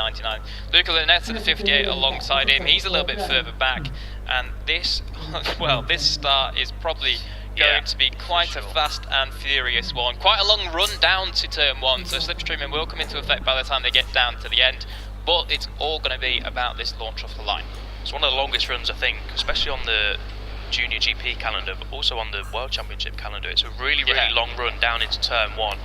99. Luca Lunetta, the 58, alongside him. He's a little bit further back, and this, well, this start is probably going to be quite a fast and furious one. Quite a long run down to turn 1, so slipstreaming will come into effect by the time they get down to the end, but it's all going to be about this launch off the line. It's one of the longest runs, I think, especially on the Junior GP calendar, but also on the World Championship calendar. It's a really long run down into turn 1.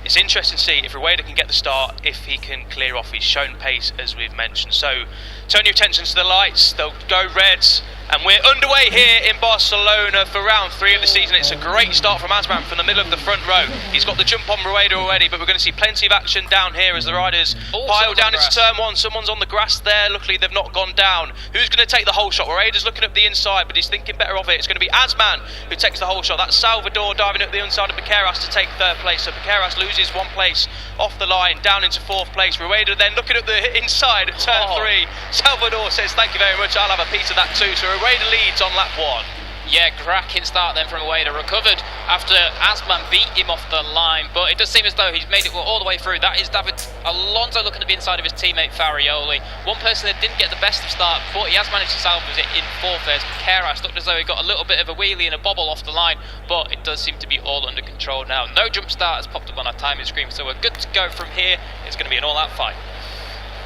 It's interesting to see if Rueda can get the start, if he can clear off. He's shown pace, as we've mentioned. So turn your attention to the lights, they'll go reds, and we're underway here in Barcelona for round 3 of the season. It's a great start from Asman from the middle of the front row. He's got the jump on Rueda already, but we're going to see plenty of action down here as the riders pile down into turn 1. Someone's on the grass there. Luckily, they've not gone down. Who's going to take the whole shot? Rueda's looking up the inside, but he's thinking better of it. It's going to be Asman who takes the whole shot. That's Salvador diving up the inside of Piqueras to take 3rd place. So Piqueras loses 1 place off the line, down into 4th place. Rueda then looking at the inside at turn 3. Salvador says, thank you very much, I'll have a piece of that too. So Rueda leads on lap 1. Yeah, cracking start then from Rueda, recovered after Asman beat him off the line, but it does seem as though he's made it all the way through. That is David Alonso looking at the inside of his teammate Farioli. One person that didn't get the best of start, but he has managed to salvage it in 4th. There's Piqueras, looked as though he got a little bit of a wheelie and a bobble off the line, but it does seem to be all under control now. No jump start has popped up on our timing screen, so we're good to go from here. It's going to be an all-out fight.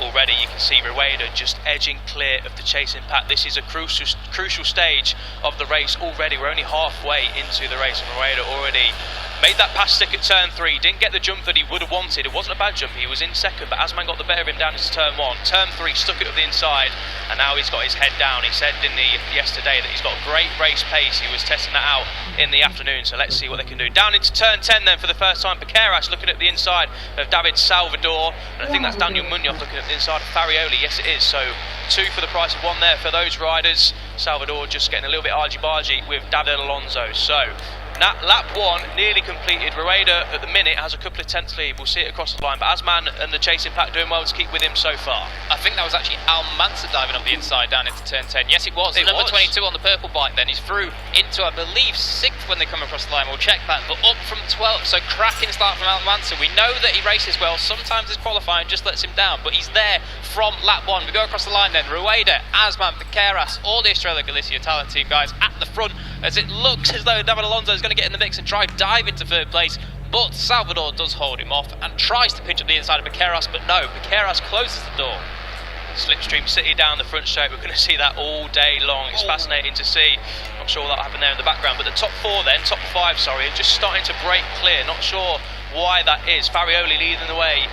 Already you can see Rueda just edging clear of the chasing pack. This is a crucial stage of the race already. We're only halfway into the race, and Rueda already made that pass stick at turn 3. Didn't get the jump that he would have wanted. It wasn't a bad jump, he was in 2nd, but Asman got the better of him down into turn 1. Turn 3, stuck it up the inside, and now he's got his head down. He said, didn't he, yesterday, that he's got great race pace. He was testing that out in the afternoon, so let's see what they can do. Down into turn 10 then for the first time. Piqueras looking at the inside of David Salvador, and I think that's Daniel Munoz looking at the inside of Farioli. Yes, it is. So 2 for the price of 1 there for those riders. Salvador just getting a little bit argy-bargy with David Alonso. So lap 1 nearly completed. Rueda at the minute has a couple of tenths lead. We'll see it across the line, but Asman and the chasing pack doing well to keep with him so far. I think that was actually Almanza diving up the inside down into turn 10. Yes, it was. Number 22 on the purple bike then. He's through into, I believe, 6th when they come across the line. We'll check that, but up from 12th. So cracking start from Almanza. We know that he races well. Sometimes his qualifying just lets him down, but he's there from lap 1. We go across the line then. Rueda, Asman, Piqueras, all the Estrella Galicia talent team guys at the front, as it looks as though David Alonso is going to get in the mix and try dive into 3rd place, but Salvador does hold him off and tries to pinch up the inside of Piqueras, but no, Piqueras closes the door. Slipstream City down the front straight. We're going to see that all day long. It's fascinating to see. Not sure what that'll happen there in the background, but the top 5 are just starting to break clear. Not sure why that is. Farioli leading the way,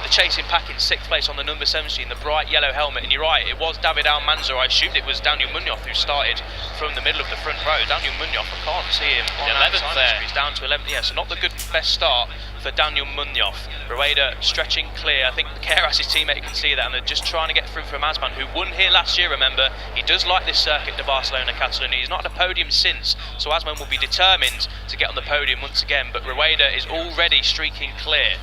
the chasing pack in 6th place on the number 17, the bright yellow helmet. And you're right, it was David Almanza. I assumed it was Daniel Munoz who started from the middle of the front row. Daniel Munoz, I can't see him on 11th there. He's down to 11th. Yeah, so not the best start for Daniel Munoz. Rueda stretching clear. I think Piqueras, his teammate, can see that, and they're just trying to get through from Asman, who won here last year, remember. He does like this circuit, the Barcelona, Catalunya. He's not had a podium since, so Asman will be determined to get on the podium once again, but Rueda is already streaking clear.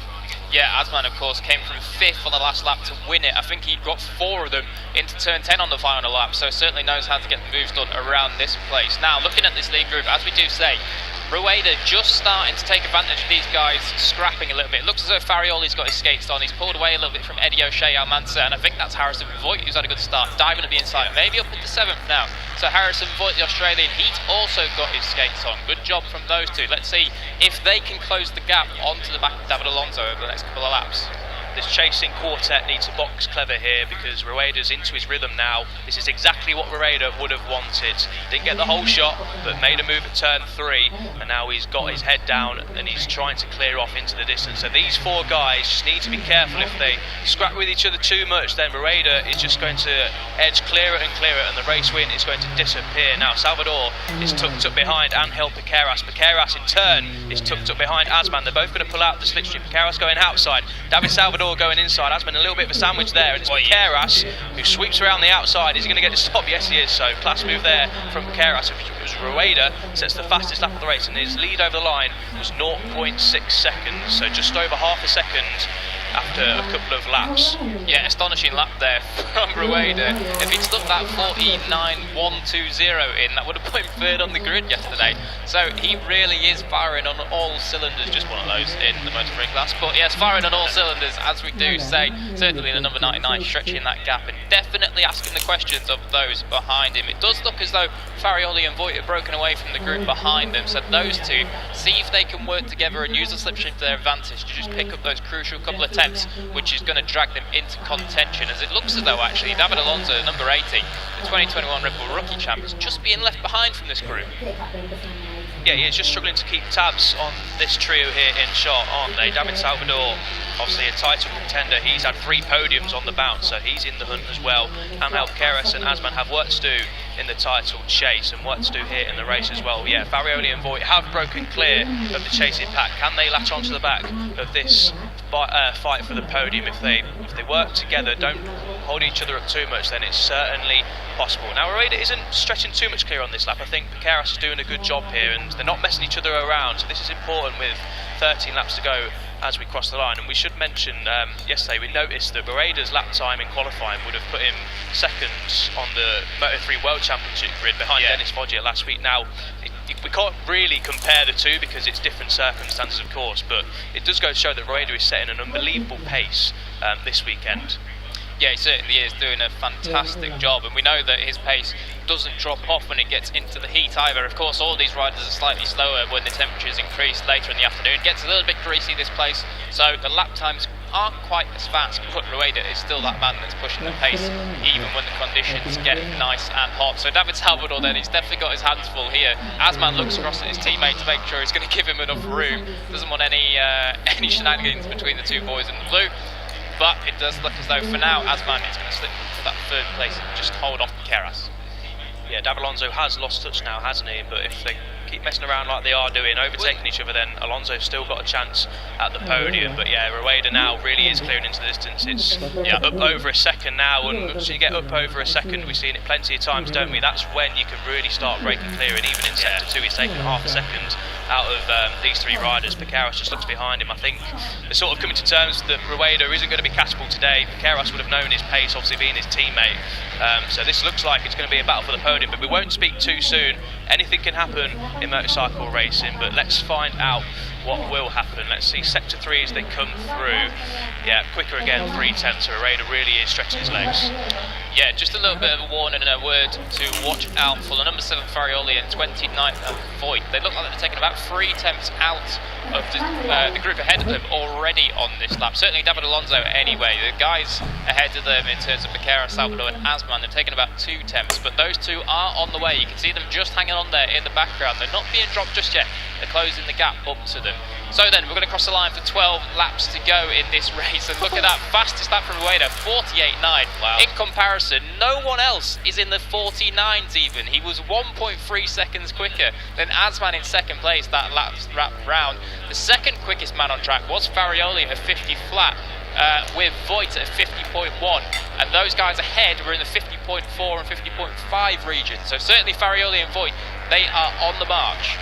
Yeah, Asman, of course, came from 5th on the last lap to win it. I think he got 4 of them into turn 10 on the final lap, so certainly knows how to get the moves done around this place. Now, looking at this lead group, as we do say, Rueda just starting to take advantage of these guys scrapping a little bit. It looks as though Farioli's got his skates on. He's pulled away a little bit from Eddie O'Shea, Almanza, and I think that's Harrison Voigt who's had a good start, diving at the inside, maybe up into 7th now. So Harrison Voigt, the Australian, he's also got his skates on. Good job from those two. Let's see if they can close the gap onto the back of David Alonso over the next couple of laps. This chasing quartet needs to box clever here, because Rueda's into his rhythm now. This is exactly what Rueda would have wanted. Didn't get the whole shot, but made a move at turn 3, and now he's got his head down and he's trying to clear off into the distance. So these 4 guys just need to be careful. If they scrap with each other too much, then Rueda is just going to edge clearer and clearer, and the race win is going to disappear. Now Salvador is tucked up behind Angel Piqueras. Piqueras in turn is tucked up behind Asman. They're both going to pull out the slipstream. Piqueras going outside, David Salvador going inside. Asman a little bit of a sandwich there, and it's Piqueras who sweeps around the outside. Is he going to get a stop? Yes, he is. So class move there from Piqueras. It was Rueda sets the fastest lap of the race, and his lead over the line was 0.6 seconds, so just over half a second after a couple of laps. Yeah, astonishing lap there from Rueda. If he'd stuck that 49.120 in, that would have put him third on the grid yesterday. So he really is firing on all cylinders, just one of those in the Motor 3 class. But yes, firing on all cylinders, as we do say. Certainly the number 99 stretching that gap and definitely asking the questions of those behind him. It does look as though Farioli and Voigt are broken away from the group behind them, so those two see if they can work together and use the slipstream to their advantage to just pick up those crucial couple of attempts, which is going to drag them into contention, as it looks as though actually David Alonso, number 80, the 2021 Red Bull Rookie Champ, is just being left behind from this group. Yeah, he's just struggling to keep tabs on this trio here in shot, aren't they? David Salvador, obviously a title contender, he's had 3 podiums on the bounce, so he's in the hunt as well. Angel Keres and Asman have work to do in the title chase and work to do here in the race as well. Yeah, Farioli and Voigt have broken clear of the chasing pack. Can they latch onto the back of this fight for the podium? If they work together, don't hold each other up too much, then it's certainly possible. Now, Rueda isn't stretching too much clear on this lap. I think Keres is doing a good job here, and they're not messing each other around, so this is important with 13 laps to go as we cross the line. And we should mention, yesterday we noticed that Rueda's lap time in qualifying would have put him second on the Moto3 World Championship grid behind Dennis Foggia last week. Now, we can't really compare the two because it's different circumstances, of course, but it does go to show that Rueda is setting an unbelievable pace this weekend. Yeah, he certainly is doing a fantastic job, and we know that his pace doesn't drop off when it gets into the heat either. Of course, all these riders are slightly slower when the temperatures increase later in the afternoon. It gets a little bit greasy, this place, so the lap times aren't quite as fast, but Rueda is still that man that's pushing the pace even when the conditions get nice and hot. So David Salvador then, he's definitely got his hands full here. Asman looks across at his teammate to make sure he's going to give him enough room. Doesn't want any shenanigans between the two boys in the blue. But it does look as though for now Asman is going to slip for that third place and just hold off Keres. Yeah, David Alonso has lost touch now, hasn't he? But if they keep messing around like they are doing, overtaking each other, then Alonso's still got a chance at the podium. But yeah, Rueda now really is clearing into the distance. It's up over a second now, and once you get up over a second, we've seen it plenty of times, don't we? That's when you can really start breaking clear, and even in sector 2 he's taken half a second out of these 3 riders. Keres just looks behind him. I think they're sort of coming to terms that Rueda isn't going to be catchable today. Keres would have known his pace, obviously being his teammate. So this looks like it's going to be a battle for the podium, but we won't speak too soon. Anything can happen in motorcycle racing, but let's find out what will happen. Let's see sector 3 as they come through. Yeah, quicker again, 3/10, so Rueda really is stretching his legs. Yeah, just a little bit of a warning and a word to watch out for the number 7 Farioli and 29th Voigt. They look like they're taking about 3 temps out of the group ahead of them already on this lap. Certainly David Alonso anyway. The guys ahead of them in terms of Keres, Salvador and Asman, they've taken about 2 temps, but those two are on the way. You can see them just hanging on there in the background. They're not being dropped just yet. They're closing the gap up to them. So then, we're going to cross the line for 12 laps to go in this race, and look at that, fastest lap from Rueda, 48.9. Wow. In comparison, no one else is in the 49s even. He was 1.3 seconds quicker than Asman in second place that lap round. The second quickest man on track was Farioli at 50 flat, with Voigt at 50.1, and those guys ahead were in the 50.4 and 50.5 region. So certainly Farioli and Voigt, they are on the march.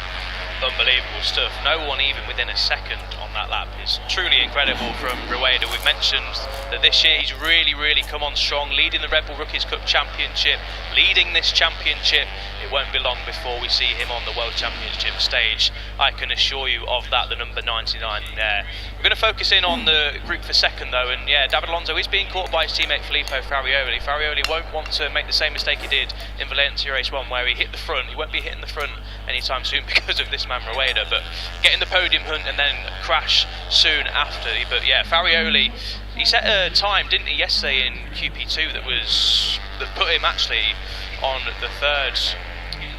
Unbelievable stuff. No one even within a second on that lap. Is truly incredible from Rueda. We've mentioned that this year he's really come on strong, leading the Red Bull Rookies Cup Championship, leading this championship. It won't be long before we see him on the World Championship stage. I can assure you of that, the number 99 there. We're going to focus in on the group for second though, and yeah, David Alonso is being caught by his teammate Filippo Farioli. Farioli won't want to make the same mistake he did in Valencia Race 1 where he hit the front. He won't be hitting the front anytime soon because of this man Rueda, but getting the podium hunt and then crash soon after. But yeah, Farioli, he set a time, didn't he, yesterday in QP2 that put him actually on the 3rd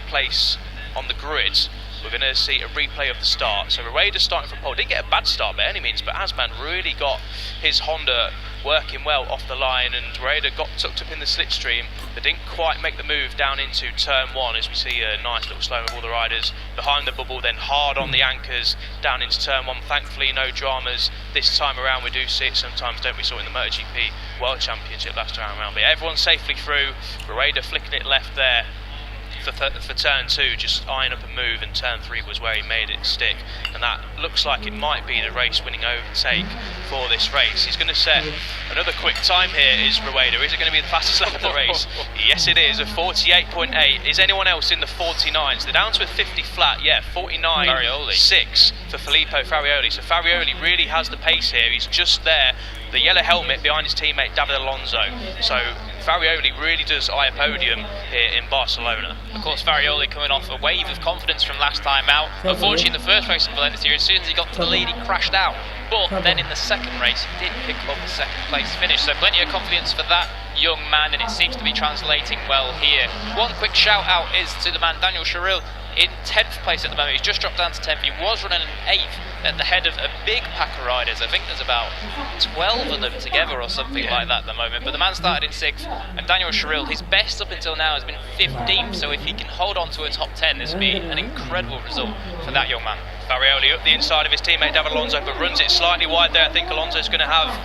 place on the grid. We're going to see a replay of the start. So Rueda starting from pole. Didn't get a bad start by any means, but Asman really got his Honda working well off the line, and Rueda got tucked up in the slipstream, but didn't quite make the move down into turn 1, as we see a nice little slow of all the riders behind the bubble, then hard on the anchors down into turn 1. Thankfully no dramas this time around. We do see it sometimes, don't we? Saw it in the MotoGP World Championship last time around, but everyone's safely through. Rueda flicking it left there. for turn 2, just eyeing up a move, and turn 3 was where he made it stick, and that looks like it might be the race-winning overtake for this race. He's going to set another quick time here, is Rueda. Is it going to be the fastest lap of the race? Yes, it is, a 48.8. Is anyone else in the 49s? They're down to a 50 flat, yeah, 49.6 for Filippo Farioli. So Farioli really has the pace here. He's just there, the yellow helmet behind his teammate David Alonso. So Farioli really does eye a podium here in Barcelona. Of course, Farioli coming off a wave of confidence from last time out. Unfortunately, in the first race in Valencia, as soon as he got to the lead, he crashed out. But then in the second race, he did pick up a second place finish. So plenty of confidence for that young man, and it seems to be translating well here. One quick shout out is to the man Daniel Scheril in 10th place at the moment. He's just dropped down to 10th. He was running an 8th at the head of a big pack of riders. I think there's about 12 of them together or something like that at the moment. But the man started in 6th, and Daniel Scheril, his best up until now has been 15th. So if he can hold on to a top 10, this would be an incredible result for that young man. Farioli up the inside of his teammate David Alonso, but runs it slightly wide there. I think Alonso's going to have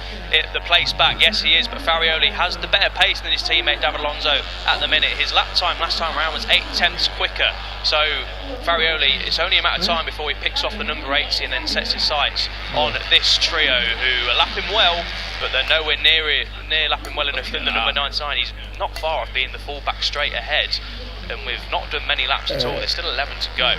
the place back. Yes, he is, but Farioli has the better pace than his teammate David Alonso at the minute. His lap time last time around was 8 tenths quicker. So Farioli, it's only a matter of time before he picks off the number 80 and then sets his sights on this trio, who are lapping well, but they're nowhere near lapping well enough in the number 99. He's not far off being the fullback straight ahead, and we've not done many laps at all. There's still 11 to go.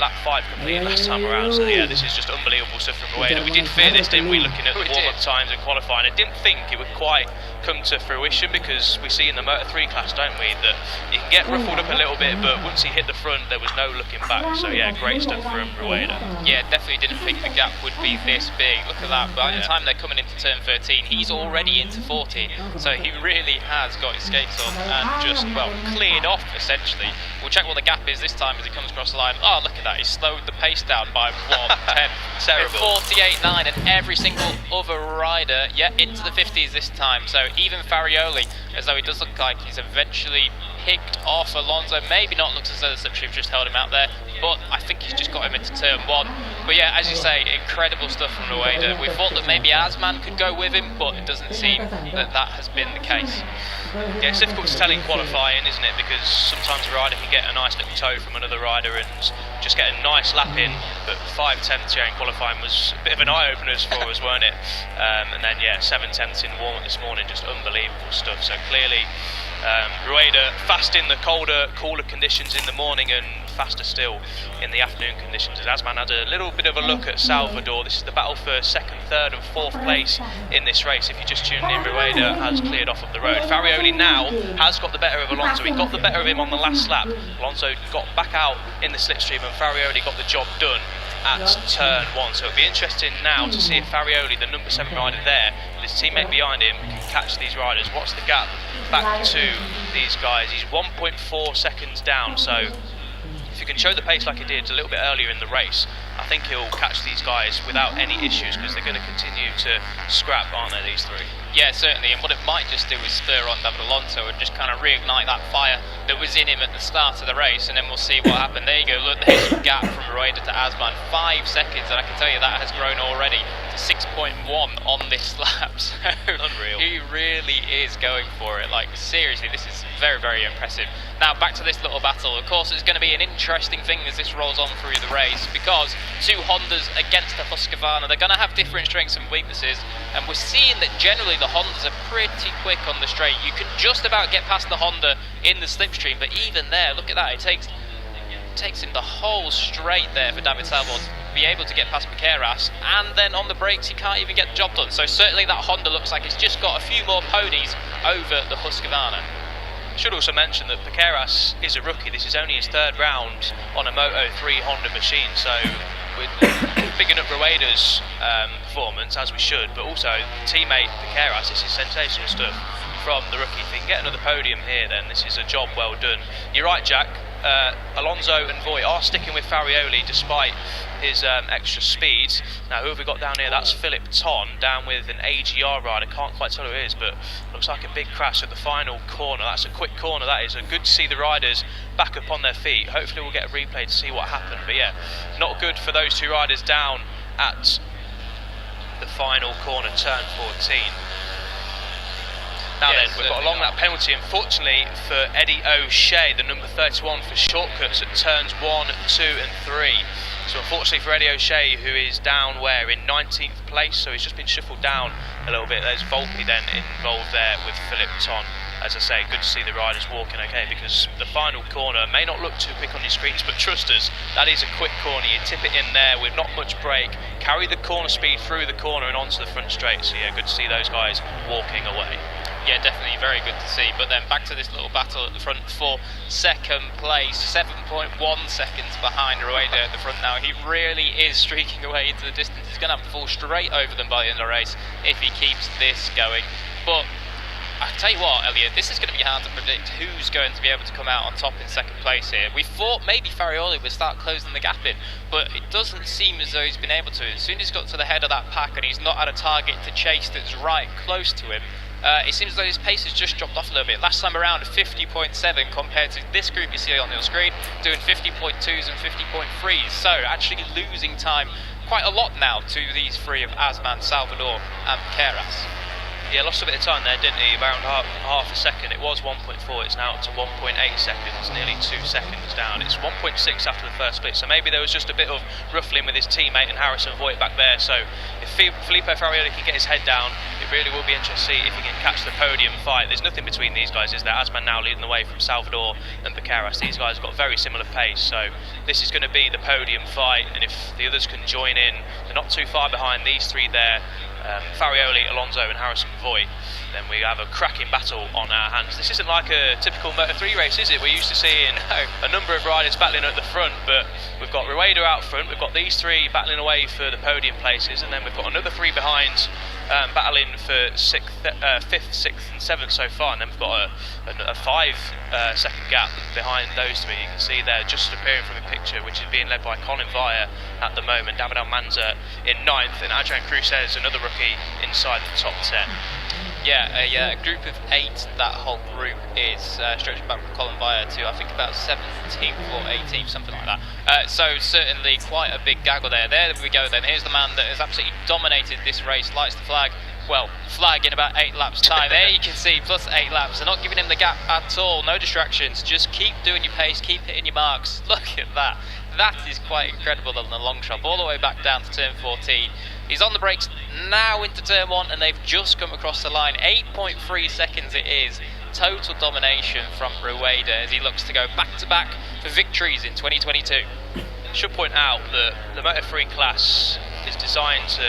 Lap 5 completed last time around, so yeah, this is just unbelievable stuff from Rueda. We did fear this, didn't we, looking at the warm-up times and qualifying. I didn't think it would quite come to fruition, because we see in the Moto3 class, don't we, that you can get ruffled up a little bit, but once he hit the front, there was no looking back. So yeah, great stuff from Rueda. Yeah, definitely didn't think the gap would be this big. Look at that. By the time they're coming into turn 13, he's already into 40, so he really has got his skates on and just, well, cleared off essentially. We'll check what the gap is this time as he comes across the line. Oh, look at that, he slowed the pace down by 1/10. Terrible. 48.9, and every single other rider, into the 50s this time. So even Farioli, as though he does look like he's eventually picked off Alonso. Maybe not, looks as though the slipstream's just held him out there, but I think he's just got him into turn 1. But yeah, as you say, incredible stuff from Rueda. We thought that maybe Asman could go with him, but it doesn't seem that that has been the case. Yeah, it's difficult to tell in qualifying, isn't it? Because sometimes a rider can get a nice little toe from another rider and just get a nice lap in, but 5 tenths here in qualifying was a bit of an eye-opener for us, weren't it? And then, yeah, 7 tenths in warm-up this morning, just unbelievable stuff. So clearly, Rueda fast in the colder, cooler conditions in the morning, and faster still in the afternoon conditions. As Asman had a little bit of a look at Salvador. This is the battle for 2nd, 3rd and 4th place in this race. If you just tuned in, Rueda has cleared off of the road. Farioli now has got the better of Alonso. He got the better of him on the last lap. Alonso got back out in the slipstream, and Farioli got the job done at turn 1. So it'll be interesting now to see if Farioli, the number 7 rider there, with his teammate behind him, can catch these riders. What's the gap back to these guys? He's 1.4 seconds down, so if you can show the pace like he did a little bit earlier in the race, I think he'll catch these guys without any issues, because they're going to continue to scrap, aren't they, these three? Yeah, certainly, and what it might just do is spur on David Alonso and just kind of reignite that fire that was in him at the start of the race, and then we'll see what happened. There you go, look, there's a gap from Rueda to Asman, 5 seconds, and I can tell you that has grown already to 6.1 on this lap, so unreal. He really is going for it, like seriously, this is very, very impressive. Now back to this little battle. Of course, it's going to be an interesting thing as this rolls on through the race, because 2 Hondas against the Husqvarna, they're going to have different strengths and weaknesses, and we're seeing that generally the Hondas are pretty quick on the straight. You can just about get past the Honda in the slipstream, but even there, look at that, it takes him the whole straight there for David Salvador to be able to get past Piqueras, and then on the brakes he can't even get the job done. So certainly that Honda looks like it's just got a few more ponies over the Husqvarna. I should also mention that Piqueras is a rookie. This is only his 3rd round on a Moto3 Honda machine, so we're bigging up Rueda's performance, as we should, but also teammate Piqueras. This is sensational stuff from the rookie. If he can get another podium here, then this is a job well done. You're right, Jack. Alonso and Voigt are sticking with Farioli despite his extra speed. Now, who have we got down here? That's Philip Ton down with an AGR rider. Can't quite tell who it is, but looks like a big crash at the final corner. That's a quick corner, that is. Good to see the riders back up on their feet. Hopefully we'll get a replay to see what happened, but yeah, not good for those 2 riders down at the final corner, turn 14. Now then, we've got a long lap penalty, unfortunately, for Eddie O'Shea, the number 31, for shortcuts at turns 1, 2 and 3. So unfortunately for Eddie O'Shea, who is down where? In 19th place, so he's just been shuffled down a little bit. There's Volpe then involved there with Philip Ton. As I say, good to see the riders walking okay, because the final corner may not look too quick on your screens, but trust us, that is a quick corner. You tip it in there with not much brake, carry the corner speed through the corner and onto the front straight. So yeah, good to see those guys walking away. Yeah, definitely very good to see. But then back to this little battle at the front for second place, 7.1 seconds behind Rueda at the front now. He really is streaking away into the distance. He's going to have to fall straight over them by the end of the race if he keeps this going. But I tell you what, Elliot, this is going to be hard to predict who's going to be able to come out on top in second place here. We thought maybe Farioli would start closing the gap in, but it doesn't seem as though he's been able to. As soon as he's got to the head of that pack and he's not had a target to chase that's right close to him, it seems as though his pace has just dropped off a little bit. Last time around 50.7 compared to this group you see on your screen, doing 50.2s and 50.3s. So actually losing time quite a lot now to these three of Asman, Salvador and Keras. Yeah, lost a bit of time there, didn't he? Around half a second. It was 1.4, it's now up to 1.8 seconds, nearly 2 seconds down. It's 1.6 after the first split, so maybe there was just a bit of ruffling with his teammate and Harrison Voigt back there. So if Filippo Farioli can get his head down, it really will be interesting to see if he can catch the podium fight. There's nothing between these guys, is there? Asman now leading the way from Salvador and Piqueras. These guys have got very similar pace, so this is going to be the podium fight, and if the others can join in, they're not too far behind these three there. Farioli, Alonso and Harrison Voigt, then we have a cracking battle on our hands. This isn't like a typical Moto3 race, is it? We're used to seeing a number of riders battling at the front, but we've got Rueda out front, we've got these three battling away for the podium places, and then we've got another three behind battling for 5th, 6th and 7th so far, and then we've got a 5 second gap behind those three. You can see there just appearing from the picture, which is being led by Colin Vire at the moment, David Almanza in 9th, and Adrian Cruzes, another rookie, inside the top 10. Yeah, a group of 8, that whole group is stretching back from Colin Vire to I think about 17th or 18th, something like that. So certainly quite a big gaggle there. There we go then, here's the man that has absolutely dominated this race, lights the flag. Well, flag in about 8 laps time. There you can see, plus 8 laps. They're not giving him the gap at all, no distractions, just keep doing your pace, keep hitting your marks. Look at that. That is quite incredible on the long shot, all the way back down to turn 14. He's on the brakes now into turn 1 and they've just come across the line. 8.3 seconds it is. Total domination from Rueda as he looks to go back-to-back for victories in 2022. Should point out that the Moto3 class is designed to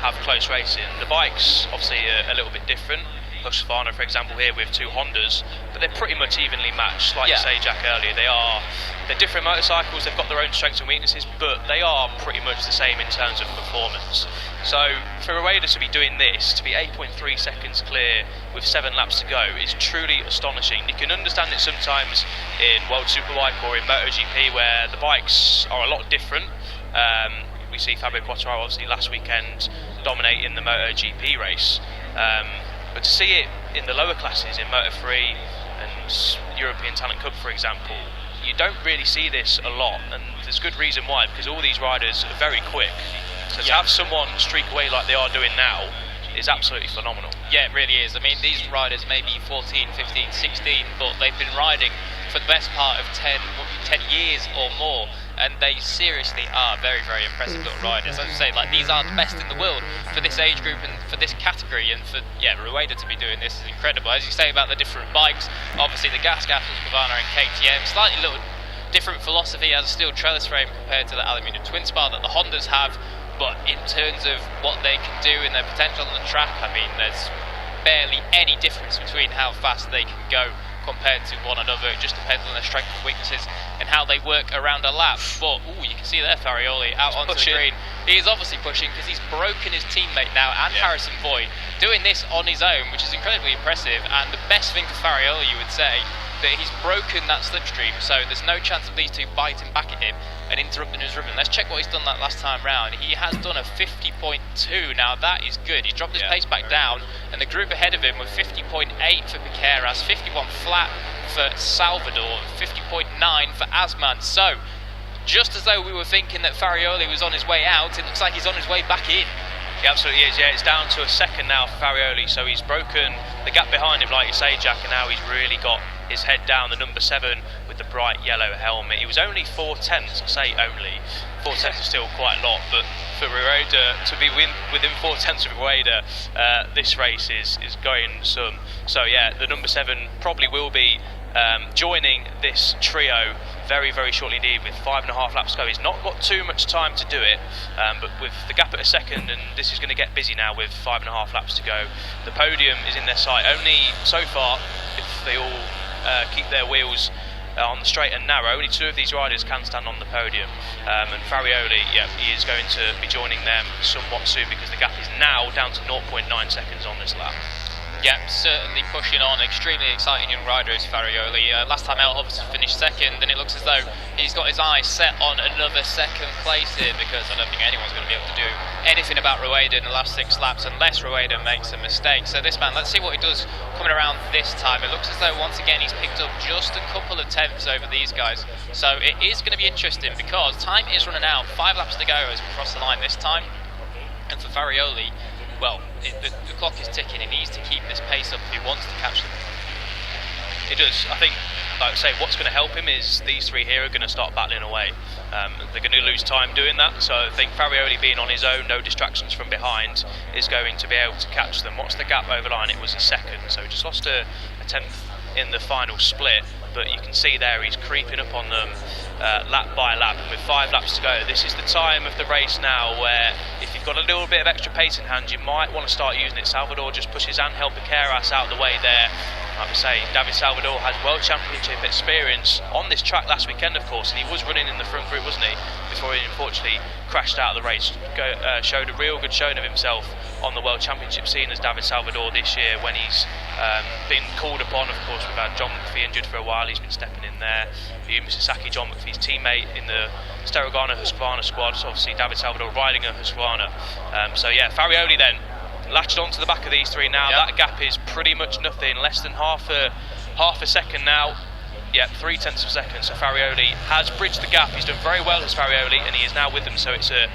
have close racing. The bikes obviously are a little bit different. Husqvarna, for example, here with 2 Hondas, but they're pretty much evenly matched. Like you say, Jack, earlier, they're different motorcycles. They've got their own strengths and weaknesses, but they are pretty much the same in terms of performance. So for Rueda to be doing this, to be 8.3 seconds clear with 7 laps to go, is truly astonishing. You can understand it sometimes in World Superbike or in MotoGP, where the bikes are a lot different. We see Fabio Quartararo obviously last weekend dominating the MotoGP race. But to see it in the lower classes, in Moto3 and European Talent Cup, for example, you don't really see this a lot, and there's good reason why, because all these riders are very quick. So to have someone streak away like they are doing now is absolutely phenomenal. Yeah, it really is. I mean, these riders may be 14, 15, 16, but they've been riding for the best part of 10 years or more, and they seriously are very, very impressive little riders. As I say, like, these are the best in the world for this age group and for this category, and for Rueda to be doing this is incredible. As you say about the different bikes, obviously the gas Husqvarna and KTM, slightly little different philosophy as a steel trellis frame compared to the aluminium twin spar that the Hondas have, but in terms of what they can do and their potential on the track, I mean, there's barely any difference between how fast they can go compared to one another. It just depends on their strengths and weaknesses and how they work around a lap. But you can see there Farioli out onto the green. He is obviously pushing because he's broken his teammate now and Harrison Voigt, doing this on his own, which is incredibly impressive. And the best thing for Farioli, you would say, that he's broken that slipstream, so there's no chance of these two biting back at him and interrupting his rhythm. Let's check what he's done that last time round. He has done a 50.2. Now that is good. He's dropped his pace back down, and the group ahead of him with 50.8 for Piqueras, 51 flat for Salvador, 50.9 for Asman. So just as though we were thinking that Farioli was on his way out, it looks like he's on his way back in. He absolutely is, yeah. It's down to a second now for Farioli, so he's broken the gap behind him, like you say, Jack, and now he's really got his head down, the number 7 with the bright yellow helmet. He was only 4/10, I say only. 4/10 is still quite a lot, but for Rueda to be within 4/10 of Rueda, this race is going some. So yeah, the number 7 probably will be joining this trio very, very shortly indeed, with 5.5 laps to go. He's not got too much time to do it, but with the gap at a second, and this is going to get busy now with 5.5 laps to go. The podium is in their sight. Only so far, if they all keep their wheels on the straight and narrow, only 2 of these riders can stand on the podium, and Farioli, yeah, he is going to be joining them somewhat soon, because the gap is now down to 0.9 seconds on this lap. Yeah, certainly pushing on. Extremely exciting young rider is Farioli. Last time out, obviously finished second, and it looks as though he's got his eyes set on another second place here, because I don't think anyone's going to be able to do anything about Rueda in the last 6 laps unless Rueda makes a mistake. So this man, let's see what he does coming around this time. It looks as though once again he's picked up just a couple of tenths over these guys. So it is going to be interesting, because time is running out. 5 laps to go as we cross the line this time. And for Farioli, well, the clock is ticking. He needs to keep this pace up if he wants to catch them. It does. I think, like I say, what's going to help him is these 3 here are going to start battling away. They're going to lose time doing that, so I think Farioli being on his own, no distractions from behind, is going to be able to catch them. What's the gap over line? It was a second, so he just lost a tenth in the final split, but you can see there he's creeping up on them lap by lap, and with 5 laps to go, this is the time of the race now where if you've got a little bit of extra pace in hand, you might want to start using it. Salvador just pushes Angel Piqueras out of the way there. Like we say, David Salvador has World Championship experience on this track last weekend, of course, and he was running in the front group, wasn't he, before he unfortunately crashed out of the race. Showed a real good showing of himself on the World Championship scene as David Salvador this year, when he's been called upon. Of course, we've had John McPhee injured for a while, he's been stepping in there. Yuma Sasaki, John McPhee's teammate in the Sterogana Husqvarna squad, so obviously David Salvador riding a Husqvarna. So yeah, Farioli then latched onto the back of these 3 now. Yep. That gap is pretty much nothing, less than half a second now. Yeah, 0.3 of a second. So Farioli has bridged the gap. He's done very well as Farioli, and he is now with them. So it's a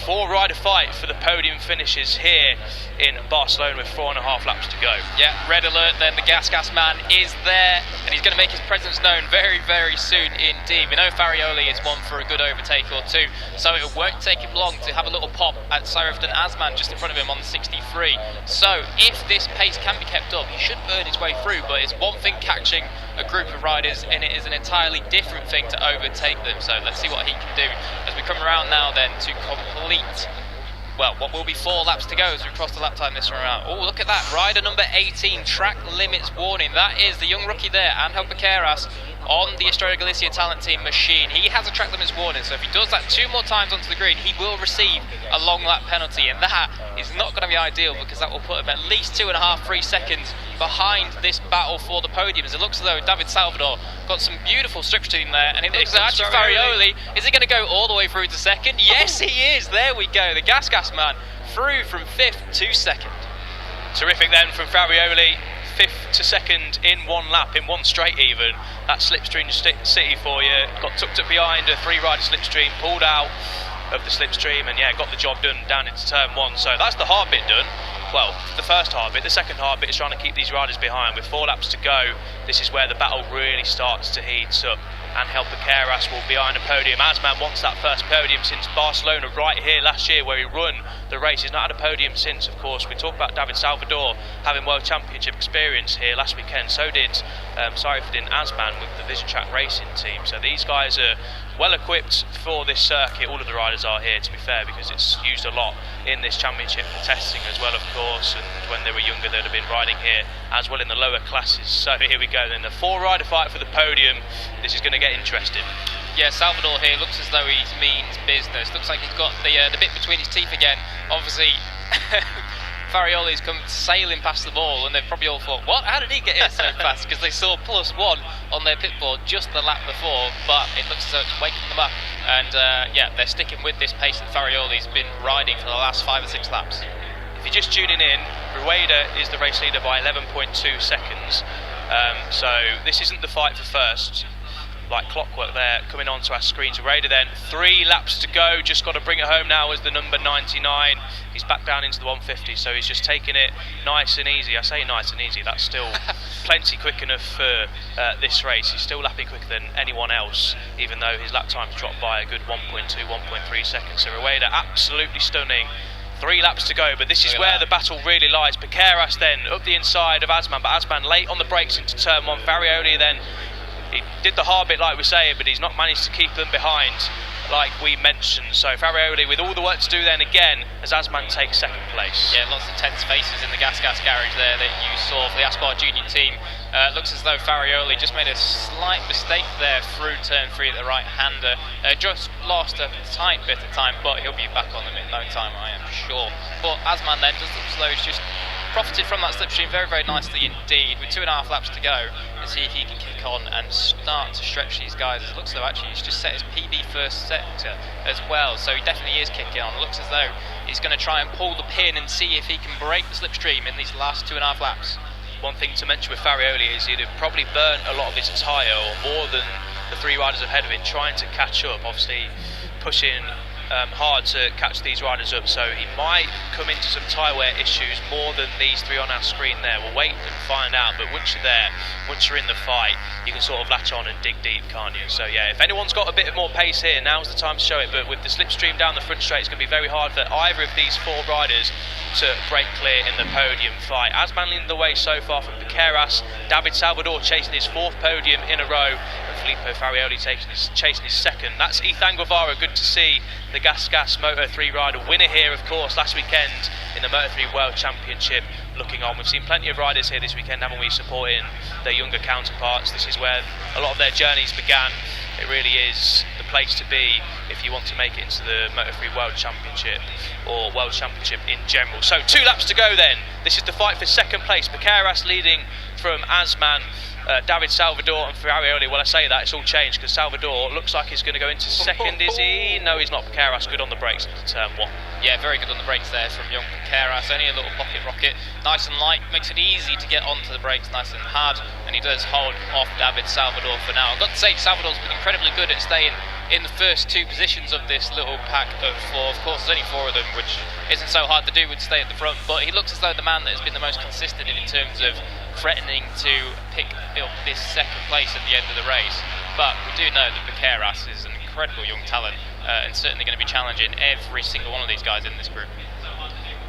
4-rider fight for the podium finishes here in Barcelona with 4.5 laps to go. Yeah, red alert then. The gas man is there, and he's going to make his presence known very, very soon indeed. We know Farioli is one for a good overtake or 2, so it won't take him long to have a little pop at Siriftan Azman just in front of him on the 63. So if this pace can be kept up, he should burn his way through, but it's one thing catching a group of riders, and it is an entirely different thing to overtake them. So let's see what he can do as we come around now then to complete, well, what will be 4 laps to go as we cross the lap time this round. Oh, look at that, rider number 18, track limits warning. That is the young rookie there, Angel Piqueras, on the Estrella Galicia Talent Team machine. He has a track limits warning, so if he does that 2 more times onto the green, he will receive a long lap penalty, and that is not going to be ideal, because that will put him at least 2.5-3 seconds behind this battle for the podium. As it looks as though David Salvador got some beautiful structuring there, and it looks as though actually Farioli, is he going to go all the way through to second? Yes, he is. There we go. The gas man through from 5th to 2nd. Terrific then from Farioli. 5th to 2nd in 1 lap, in 1 straight even. That slipstream city for you. Got tucked up behind a 3-rider slipstream, pulled out of the slipstream, and yeah, got the job done down into turn 1. So that's the hard bit done. Well, the first hard bit. The second hard bit is trying to keep these riders behind. With 4 laps to go, this is where the battle really starts to heat up. Angel Piqueras will be behind a podium. Azman wants that first podium since Barcelona right here last year, where he won the race. He's not had a podium since, of course. We talk about David Salvador having World Championship experience here last weekend. So did Sircuit Azman with the Vision Track Racing team. So these guys are well equipped for this circuit. All of the riders are here, to be fair, because it's used a lot in this championship for testing as well, of course, and when they were younger they'd have been riding here as well in the lower classes. So here we go then, the 4-rider fight for the podium. This is going to get interesting. Yeah, Salvador here looks as though he means business. Looks like he's got the bit between his teeth again. Obviously Farioli's come sailing past the ball, and they've probably all thought, what? How did he get in so fast? Because they saw +1 on their pit board just the lap before, but it looks as though it's waking them up. And yeah, they're sticking with this pace that Farioli's been riding for the last 5 or 6 laps. If you're just tuning in, Rueda is the race leader by 11.2 seconds. So this isn't the fight for first. like clockwork there, coming onto our screens. Rueda then, 3 laps to go, just got to bring it home now as the number 99. He's back down into the 150, so he's just taking it nice and easy. I say nice and easy, that's still plenty quick enough for this race. He's still lapping quicker than anyone else, even though his lap time's dropped by a good 1.2, 1.3 seconds. So Rueda, absolutely stunning. 3 laps to go, but this is where the battle really lies. Piqueras then up the inside of Asman, but Asman late on the brakes into turn 1. Farioli then, he did the hard bit like we're saying, but he's not managed to keep them behind like we mentioned. So Farioli with all the work to do then again as Asman takes second place. Yeah, lots of tense faces in the gas garage there that you saw for the Aspar Junior team. Looks as though Farioli just made a slight mistake there through turn 3 at the right-hander. Just lost a tiny bit of time, but he'll be back on them in no time, I am sure. But Asman then does look slow, he's just profited from that slipstream very, very nicely indeed, with 2.5 laps to go, and see if he can kick on and start to stretch these guys. It looks as though actually he's just set his PB first sector as well, so he definitely is kicking on. It looks as though he's going to try and pull the pin and see if he can break the slipstream in these last 2.5 laps. One thing to mention with Farioli is he'd have probably burnt a lot of his tyre, or more than the 3 riders ahead of him, trying to catch up, obviously pushing hard to catch these riders up, so he might come into some tyre wear issues more than these 3 on our screen there. We'll wait and find out, but once you're there, once you're in the fight, you can sort of latch on and dig deep, can't you? So yeah, if anyone's got a bit more pace here, now's the time to show it, but with the slipstream down the front straight, it's going to be very hard for either of these 4 riders to break clear in the podium fight. Asman leading the way so far from Piqueras, David Salvador chasing his 4th podium in a row, and Filippo Farioli chasing his 2nd. That's Ethan Guevara, good to see the Gas Moto3 rider winner here, of course, last weekend in the Moto3 World Championship. Looking on, we've seen plenty of riders here this weekend, haven't we, supporting their younger counterparts. This is where a lot of their journeys began. It really is the place to be if you want to make it into the Moto3 World Championship or World Championship in general. So 2 laps to go then. This is the fight for second place. Piqueras leading from Asman, David Salvador and Farioli. Well, I say that, it's all changed because Salvador looks like he's going to go into second, is he? No, he's not. Piqueras good on the brakes into turn 1. Yeah, very good on the brakes there from young Piqueras. Only a little pocket rocket, nice and light, makes it easy to get onto the brakes nice and hard, and he does hold off David Salvador for now. I've got to say, Salvador's been incredibly good at staying in the first 2 positions of this little pack of 4. Of course, there's only 4 of them, which isn't so hard to do with stay at the front, but he looks as though the man that has been the most consistent in terms of threatening to pick up this second place at the end of the race. But we do know that Piqueras is an incredible young talent, and certainly going to be challenging every single one of these guys in this group.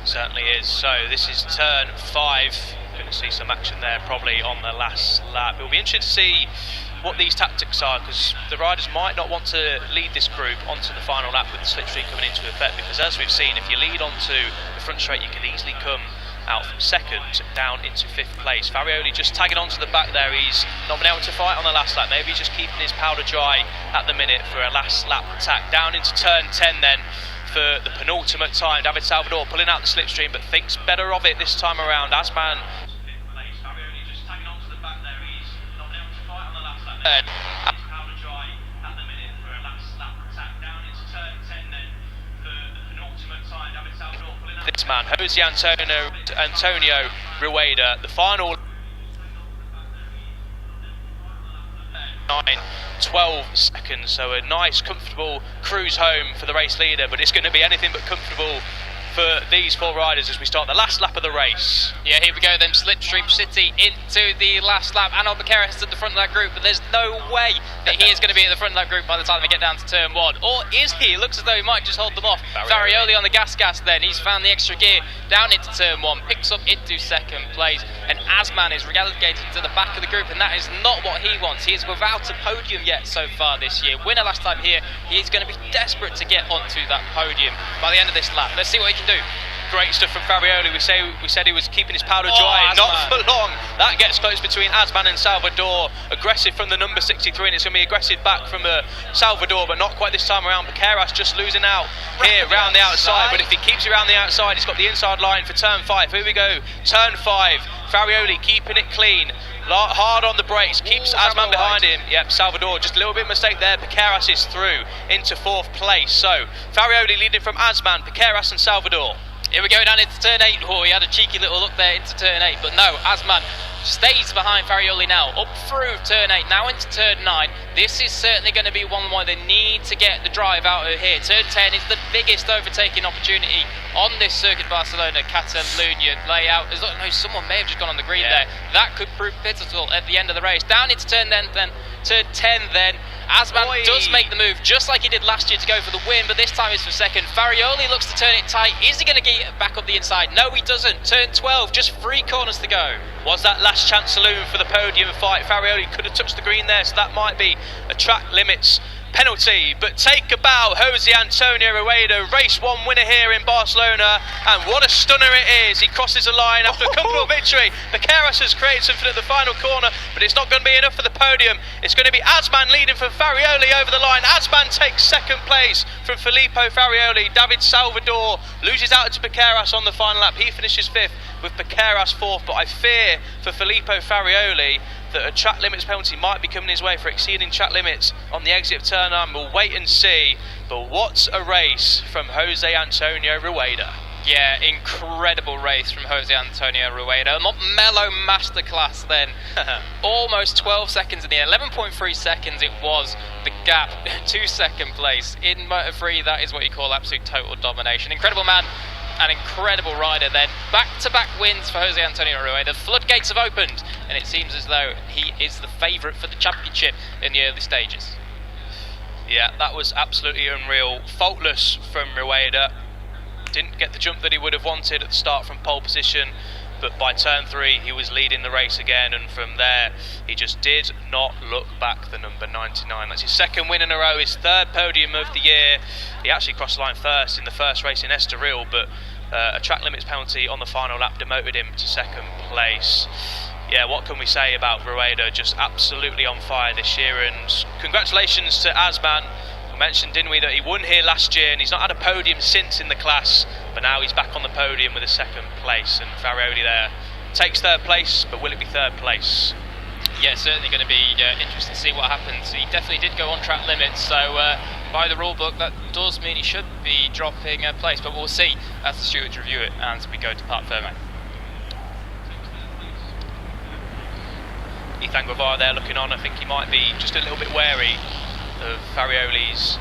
Certainly is. So this is turn 5. Going to see some action there probably on the last lap. It'll be interesting to see what these tactics are, because the riders might not want to lead this group onto the final lap with the slipstream coming into effect, because as we've seen, if you lead onto the front straight, you can easily come out from 2nd down into 5th place. Farioli just tagging onto the back there. He's not been able to fight on the last lap. Maybe he's just keeping his powder dry at the minute for a last lap attack. Down into turn 10 then for the penultimate time. David Salvador pulling out the slipstream, but thinks better of it this time around. Asman Farioli just tagging onto the back there. He's not been able to fight on the last lap. Powder dry at the minute for a last lap attack. Down into turn 10 then for the penultimate time. David Salvador pulling out this man, Jose Antonio Rueda, the final 12 seconds, so a nice comfortable cruise home for the race leader, but it's going to be anything but comfortable for these 4 riders as we start the last lap of the race. Yeah, here we go then, Slipstream City into the last lap. Anil Piqueras is at the front of that group, but there's no way that he is going to be at the front of that group by the time they get down to turn 1. Or is he? It looks as though he might just hold them off. Farioli on the gas then, he's found the extra gear down into turn 1, picks up into second place, and Asman is relegated to the back of the group, and that is not what he wants. He is without a podium yet so far this year. Winner last time here, he is going to be desperate to get onto that podium by the end of this lap. Let's see what he can do. Great stuff from Farioli. We said he was keeping his powder dry, not for long. That gets close between Asman and Salvador. Aggressive from the number 63, and it's going to be aggressive back from Salvador, but not quite this time around. Piqueras just losing out here around the outside, but if he keeps it around the outside, he's got the inside line for turn 5. Here we go, turn 5. Farioli keeping it clean, hard on the brakes, keeps Asman behind him. Yep, Salvador, just a little bit of mistake there. Piqueras is through into 4th place. So Farioli leading from Asman, Piqueras and Salvador. Here we go down into turn 8. Oh, he had a cheeky little look there into turn 8, but no, Asman stays behind Farioli now, up through turn 8, now into turn 9. This is certainly going to be one where they need to get the drive out of here. Turn 10 is the biggest overtaking opportunity on this Circuit Barcelona Catalunya layout. Someone may have just gone on the green there. That could prove pivotal at the end of the race. Down into turn 10 then. Asman does make the move just like he did last year to go for the win, but this time it's for second. Farioli looks to turn it tight. Is he going to get back up the inside? No, he doesn't. Turn 12, just 3 corners to go. Was that last chance saloon for the podium fight? Farioli could have touched the green there, so that might be a track limits penalty. But take a bow, Jose Antonio Rueda, race 1 winner here in Barcelona, and what a stunner it is. He crosses the line after a comfortable victory. Vaqueras has created something at the final corner, but it's not going to be enough for the podium. It's going to be Asman leading from Farioli over the line. Asman takes second place from Filippo Farioli. David Salvador loses out to Vaqueras on the final lap. He finishes 5th with Vaqueras 4th, but I fear for Filippo Farioli that a track limits penalty might be coming his way for exceeding track limits on the exit of turn 9. We'll wait and see, but what a race from Jose Antonio Rueda. Yeah, incredible race from Jose Antonio Rueda. A mellow masterclass then. Almost 12 seconds in the air. 11.3 seconds it was, the gap to second place. In Moto 3, that is what you call absolute total domination. Incredible man. An incredible rider then. Back-to-back wins for Jose Antonio Rueda. The floodgates have opened, and it seems as though he is the favourite for the championship in the early stages. Yeah, that was absolutely unreal. Faultless from Rueda. Didn't get the jump that he would have wanted at the start from pole position, but by turn 3 he was leading the race again, and from there he just did not look back, the number 99. That's his 2nd win in a row, his 3rd podium of the year. He actually crossed the line first in the first race in Estoril, but a track limits penalty on the final lap demoted him to 2nd place. Yeah, what can we say about Rueda? Just absolutely on fire this year, and congratulations to Asman. We mentioned, didn't we, that he won here last year and he's not had a podium since in the class, but now he's back on the podium with a 2nd place, and Farioli there takes 3rd place, but will it be 3rd place? Yeah, certainly going to be interesting to see what happens. He definitely did go on track limits, so by the rule book that does mean he should be dropping a place, but we'll see as the stewards review it and we go to Parc Fermé. Ethan Guevara there looking on. I think he might be just a little bit wary of Farioli's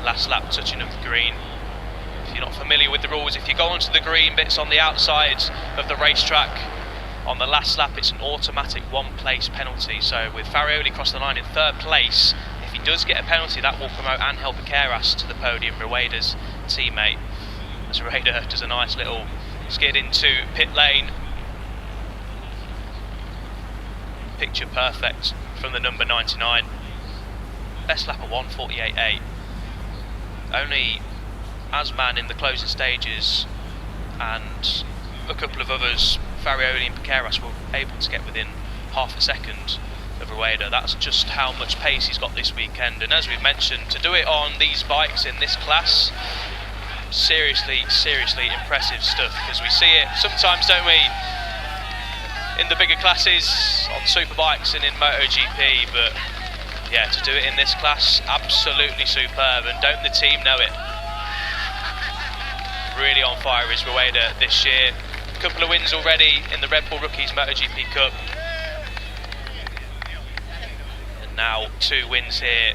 last lap touching of the green. If you're not familiar with the rules, if you go onto the green bits on the outside of the racetrack, on the last lap it's an automatic 1-place penalty. So with Farioli across the line in 3rd place, if he does get a penalty, that will promote Angel Vaqueras to the podium, Rueda's teammate, as Rueda does a nice little skid into pit lane. Picture perfect from the number 99. Best lap of 1:48.8. Only Asman in the closing stages and a couple of others, Farioli and Vaqueras, were able to get within half a second of Rueda. That's just how much pace he's got this weekend, and as we've mentioned, to do it on these bikes in this class, seriously impressive stuff, because we see it sometimes, don't we, in the bigger classes on superbikes and in MotoGP, but yeah, to do it in this class, absolutely superb, and don't the team know it? Really on fire is Rueda this year. A couple of wins already in the Red Bull Rookies MotoGP Cup, and now 2 wins here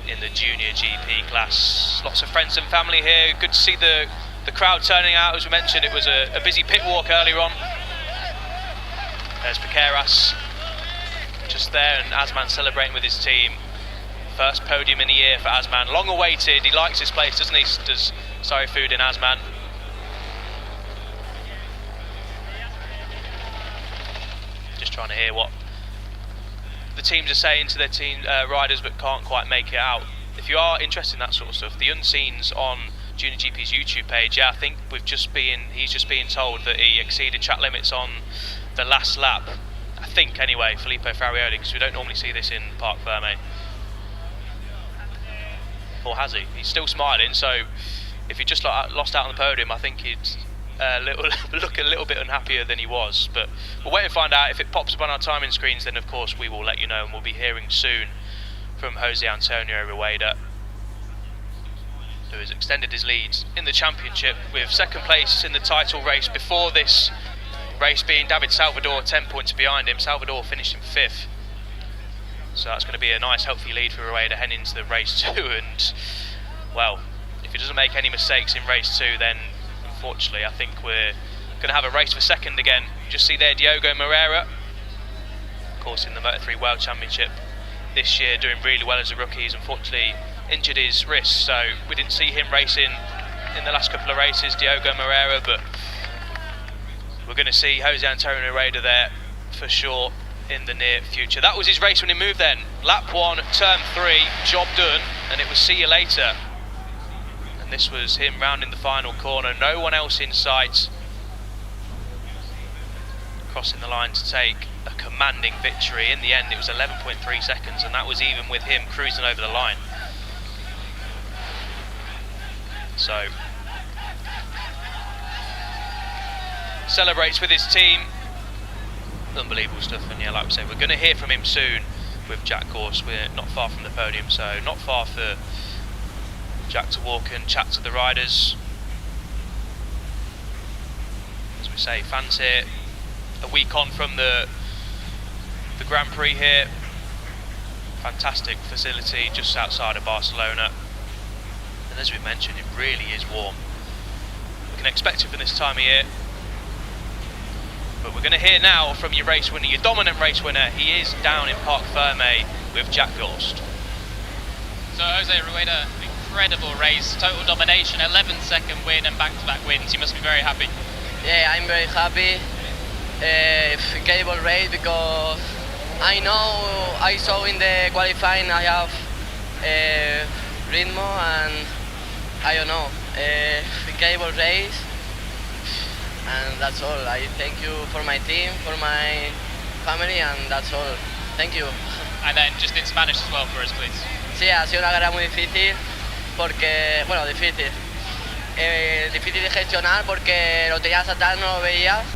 in the Junior GP class. Lots of friends and family here. Good to see the crowd turning out. As we mentioned, it was a busy pit walk earlier on. There's Vaqueras just there, and Asman celebrating with his team. First podium in the year for Asman. Long awaited. He likes his place, doesn't he? Does Sorry Food in Asman. Just trying to hear what the teams are saying to their team riders, but can't quite make it out. If you are interested in that sort of stuff, the unseens on Junior GP's YouTube page, yeah, I think he's just being told that he exceeded track limits on the last lap. I think anyway, Filippo Farioli, because we don't normally see this in Parc Fermé. Or has he? He's still smiling, so if he just lost out on the podium, I think he'd look a little bit unhappier than he was. But we'll wait and find out. If it pops up on our timing screens, then of course we will let you know, and we'll be hearing soon from Jose Antonio Rueda, who has extended his lead in the championship with 2nd place in the title race before this race being David Salvador 10 points behind him. Salvador finished in 5th. So that's going to be a nice healthy lead for Rueda heading into the race 2, and well, if he doesn't make any mistakes in race 2, then unfortunately I think we're going to have a race for second again. Just see there Diogo Moreira, of course in the Moto3 World Championship this year, doing really well as a rookie. He's unfortunately injured his wrist, so we didn't see him racing in the last couple of races, Diogo Moreira, but we're going to see Jose Antonio Rueda there for sure in the near future. That was his race when he moved then. Lap 1, turn 3, job done, and it was see you later. And this was him rounding the final corner, no one else in sight. Crossing the line to take a commanding victory. In the end it was 11.3 seconds, and that was even with him cruising over the line. So celebrates with his team. Unbelievable stuff, and yeah, like we say, we're going to hear from him soon with Jack Gorse. We're not far from the podium, so not far for Jack to walk and chat to the riders. As we say, fans here a week on from the Grand Prix here. Fantastic facility just outside of Barcelona, and as we mentioned, it really is warm. We can expect it for this time of year. But we're going to hear now from your race winner, your dominant race winner. He is down in Parc Fermé with Jack Gorst. So Jose Rueda, incredible race, total domination, 11-second win and back-to-back wins. You must be very happy. Yeah, I'm very happy. Incredible race, because I know I saw in the qualifying I have ritmo, and I don't know, incredible race. And that's all. I thank you for my team, for my family, and that's all. Thank you. And then just in Spanish as well for us, please. Sí, ha sido una carrera muy difícil, porque, bueno, difícil. Difícil de gestionar porque lo tenías atrás, no lo veía.